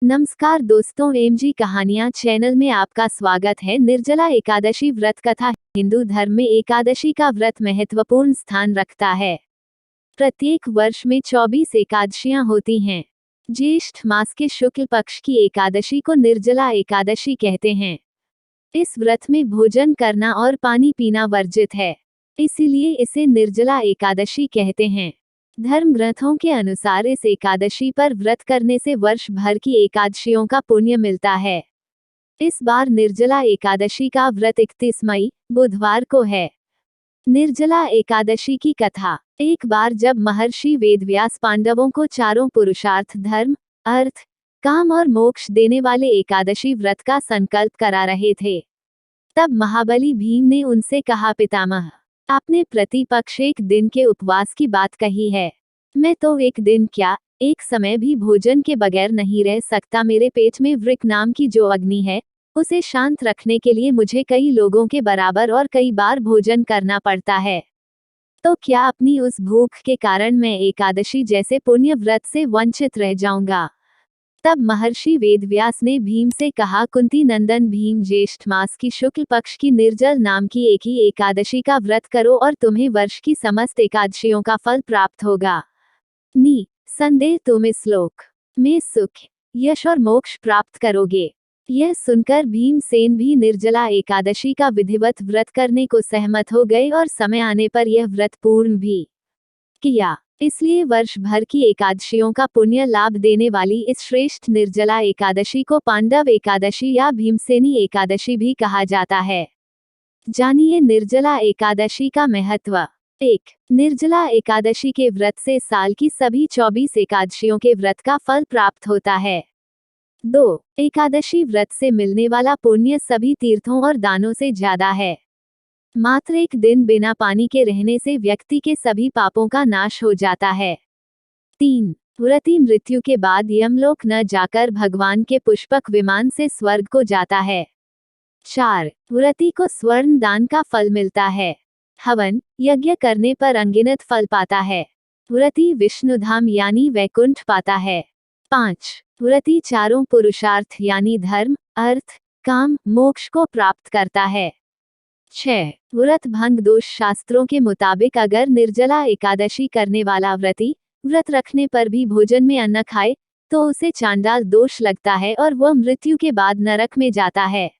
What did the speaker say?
नमस्कार दोस्तों, एमजी कहानियां चैनल में आपका स्वागत है। निर्जला एकादशी व्रत कथा। हिंदू धर्म में एकादशी का व्रत महत्वपूर्ण स्थान रखता है। प्रत्येक वर्ष में 24 एकादशियां होती हैं। ज्येष्ठ मास के शुक्ल पक्ष की एकादशी को निर्जला एकादशी कहते हैं। इस व्रत में भोजन करना और पानी पीना वर्जित है, इसीलिए इसे निर्जला एकादशी कहते हैं। धर्म ग्रंथों के अनुसार इस एकादशी पर व्रत करने से वर्ष भर की एकादशियों का पुण्य मिलता है। इस बार निर्जला एकादशी का व्रत 31 मई बुधवार को है। निर्जला एकादशी की कथा। एक बार जब महर्षि वेदव्यास पांडवों को चारों पुरुषार्थ धर्म, अर्थ, काम और मोक्ष देने वाले एकादशी व्रत का संकल्प करा रहे थे, तब महाबली भीम ने उनसे कहा, पितामह, आपने प्रतिपक्ष एक दिन के उपवास की बात कही है। मैं तो एक दिन क्या, एक समय भी भोजन के बगैर नहीं रह सकता। मेरे पेट में वृक नाम की जो अग्नि है, उसे शांत रखने के लिए मुझे कई लोगों के बराबर और कई बार भोजन करना पड़ता है। तो क्या अपनी उस भूख के कारण मैं एकादशी जैसे पुण्य व्रत से वंचित रह जाऊंगा? तब महर्षि वेदव्यास ने भीम से कहा, कुंती नंदन भीम, ज्येष्ठ मास की शुक्ल पक्ष की निर्जल नाम की एक ही एकादशी का व्रत करो और तुम्हें वर्ष की समस्त एकादशियों का फल प्राप्त होगा। संदेह तुम इस श्लोक में सुख, यश और मोक्ष प्राप्त करोगे। यह सुनकर भीमसेन भी निर्जला एकादशी का विधिवत व्रत करने को सहमत हो गए और समय आने पर यह व्रत पूर्ण भी किया। इसलिए वर्ष भर की एकादशियों का पुण्य लाभ देने वाली इस श्रेष्ठ निर्जला एकादशी को पांडव एकादशी या भीमसेनी एकादशी भी कहा जाता है। जानिए निर्जला एकादशी का महत्व। 1. निर्जला एकादशी के व्रत से साल की सभी 24 एकादशियों के व्रत का फल प्राप्त होता है। 2. एकादशी व्रत से मिलने वाला पुण्य सभी तीर्थों और दानों से ज्यादा है। मात्र एक दिन बिना पानी के रहने से व्यक्ति के सभी पापों का नाश हो जाता है। 3. व्रती मृत्यु के बाद यमलोक न जाकर भगवान के पुष्पक विमान से स्वर्ग को जाता है। 4. व्रती को स्वर्ण दान का फल मिलता है। हवन यज्ञ करने पर अनगिनत फल पाता है। व्रती विष्णुधाम यानी वैकुंठ पाता है। 5. व्रती चारों पुरुषार्थ यानी धर्म, अर्थ, काम, मोक्ष को प्राप्त करता है। 6. व्रत भंग दोष। शास्त्रों के मुताबिक अगर निर्जला एकादशी करने वाला व्रती व्रत रखने पर भी भोजन में अन्न खाए तो उसे चांडाल दोष लगता है और वह मृत्यु के बाद नरक में जाता है।